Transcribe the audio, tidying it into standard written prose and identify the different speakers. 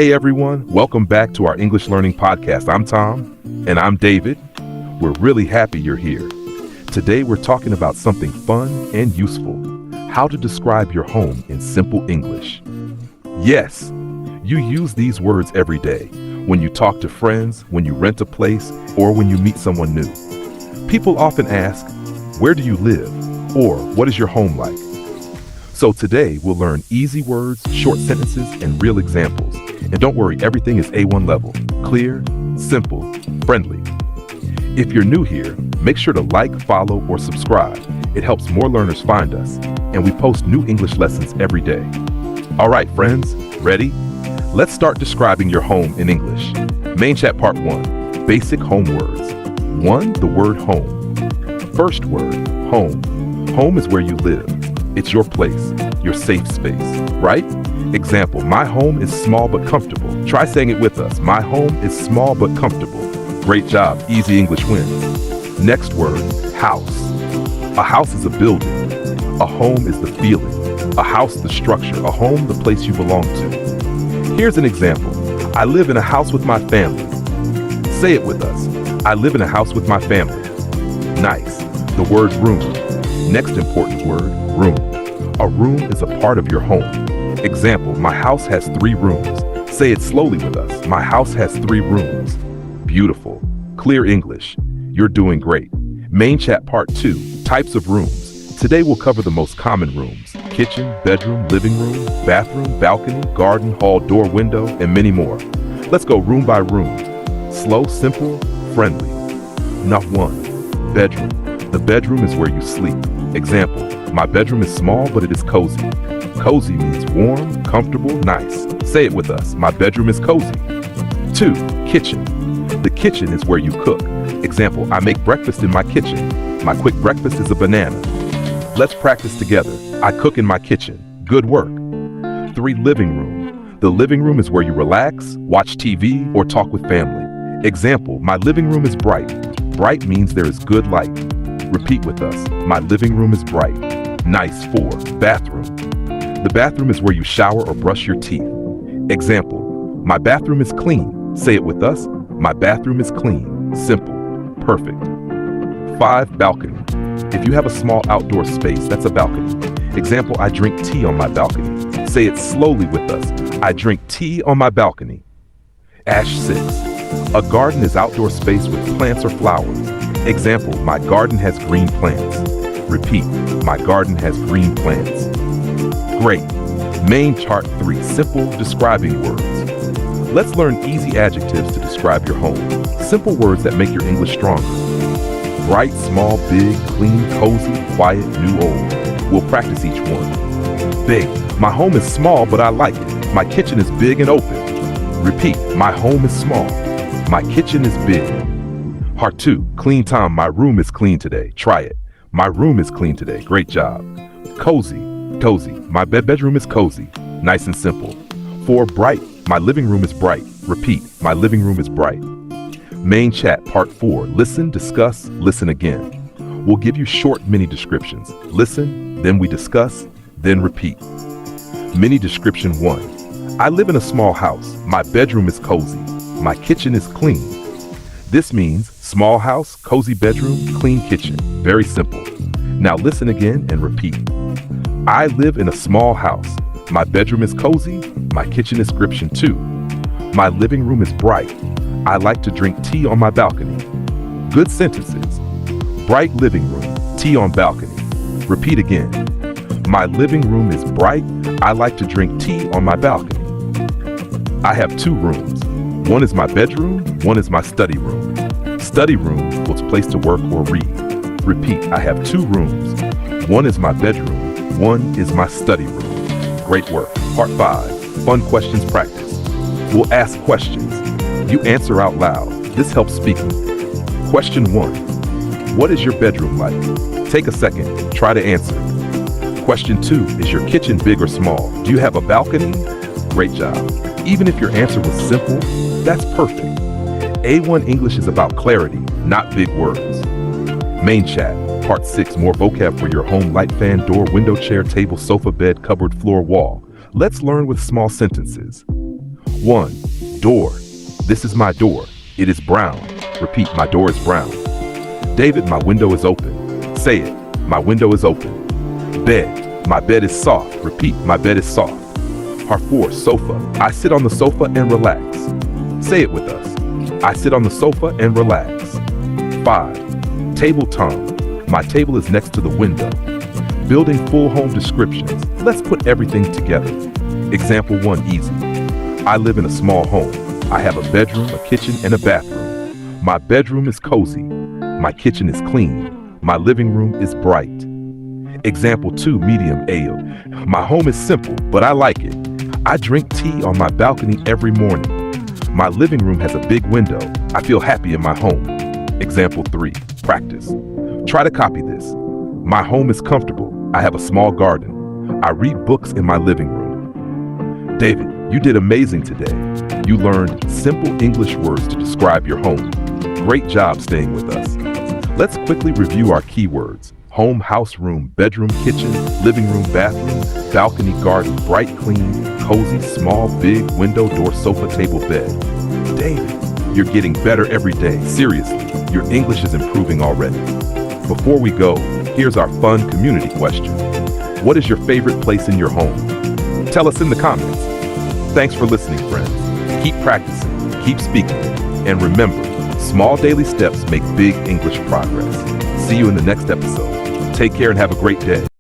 Speaker 1: Hey everyone, welcome back to our English Learning Podcast. I'm Tom. And I'm David. We're really happy you're here. Today we're talking about something fun and useful. How to describe your home in simple English. Yes, you use these words every day. When you talk to friends, when you rent a place, or when you meet someone new. People often ask, where do you live? Or what is your home like? So today we'll learn easy words, short sentences, and real examples. And don't worry, everything is A1 level. Clear, simple, friendly. If you're new here, make sure to like, follow, or subscribe. It helps more learners find us. And we post new English lessons every day. All right, friends, ready? Let's start describing your home in English. Main chat part 1, basic home words. 1, the word home. First word, home. Home is where you live. It's your place, your safe space, right? Example, my home is small but comfortable. Try saying it with us. My home is small but comfortable. Great job, easy English wins. Next word, house. A house is a building. A home is the feeling. A house the structure. A home the place you belong to. Here's an example. I live in a house with my family. Say it with us. I live in a house with my family. Nice. The word room. Next important word, room. A room is a part of your home. Example, my house has 3 rooms. Say it slowly with us. My house has 3 rooms. Beautiful. Clear English. You're doing great. Main chat part 2, types of rooms. Today we'll cover the most common rooms. Kitchen, bedroom, living room, bathroom, balcony, garden, hall, door, window, and many more. Let's go room by room. Slow, simple, friendly. Now 1, bedroom. The bedroom is where you sleep. Example, my bedroom is small, but it is cozy. Cozy means warm, comfortable, nice. Say it with us. My bedroom is cozy. 2, kitchen. The kitchen is where you cook. Example, I make breakfast in my kitchen. My quick breakfast is a banana. Let's practice together. I cook in my kitchen. Good work. 3, living room. The living room is where you relax, watch TV, or talk with family. Example, my living room is bright. Bright means there is good light. Repeat with us. My living room is bright. Nice. 4, bathroom. The bathroom is where you shower or brush your teeth. Example, my bathroom is clean. Say it with us. My bathroom is clean. Simple. Perfect. 5, balcony. If you have a small outdoor space, that's a balcony. Example, I drink tea on my balcony. Say it slowly with us. I drink tea on my balcony. 6, a garden is outdoor space with plants or flowers. Example, my garden has green plants. Repeat, my garden has green plants. Great. Main chart 3, simple describing words. Let's learn easy adjectives to describe your home. Simple words that make your English stronger. Bright, small, big, clean, cozy, quiet, new, old. We'll practice each one. Big. My home is small, but I like it. My kitchen is big and open. Repeat, my home is small. My kitchen is big. Part 2, clean Tom. My room is clean today. Try it. My room is clean today. Great job. Cozy. Cozy. My bedroom is cozy. Nice and simple. 4, bright. My living room is bright. Repeat, my living room is bright. Main chat part 4, listen, discuss, listen again. We'll give you short mini descriptions. Listen, then we discuss, then repeat. Mini description 1. I live in a small house. My bedroom is cozy. My kitchen is clean. This means small house, cozy bedroom, clean kitchen. Very simple. Now listen again and repeat. I live in a small house. My bedroom is cozy. My kitchen is description 2. My living room is bright. I like to drink tea on my balcony. Good sentences. Bright living room, tea on balcony. Repeat again. My living room is bright. I like to drink tea on my balcony. I have 2 rooms. One is my bedroom, one is my study room. Study room was a place to work or read. Repeat, I have 2 rooms. One is my bedroom, one is my study room. Great work. Part 5, fun questions practice. We'll ask questions. You answer out loud. This helps speaking. Question 1, what is your bedroom like? Take a second, try to answer. Question 2, is your kitchen big or small? Do you have a balcony? Great job. Even if your answer was simple, that's perfect. A1 English is about clarity, not big words. Main chat, part 6, more vocab for your home: light, fan, door, window, chair, table, sofa, bed, cupboard, floor, wall. Let's learn with small sentences. 1. Door. This is my door. It is brown. Repeat, my door is brown. David, my window is open. Say it, my window is open. Bed. My bed is soft. Repeat, my bed is soft. Part 4. Sofa. I sit on the sofa and relax. Say it with us. I sit on the sofa and relax. 5. Table Tom. My table is next to the window. Building full home descriptions. Let's put everything together. Example 1, easy. I live in a small home. I have a bedroom, a kitchen, and a bathroom. My bedroom is cozy. My kitchen is clean. My living room is bright. Example 2, medium ale. My home is simple, but I like it. I drink tea on my balcony every morning. My living room has a big window. I feel happy in my home. Example 3, practice. Try to copy this. My home is comfortable. I have a small garden. I read books in my living room. David, you did amazing today. You learned simple English words to describe your home. Great job staying with us. Let's quickly review our keywords. Home, house, room, bedroom, kitchen, living room, bathroom, balcony, garden, bright, clean, cozy, small, big, window, door, sofa, table, bed. David, you're getting better every day. Seriously, your English is improving already. Before we go, here's our fun community question. What is your favorite place in your home? Tell us in the comments. Thanks for listening, friends. Keep practicing, keep speaking, and remember, small daily steps make big English progress. See you in the next episode. Take care and have a great day.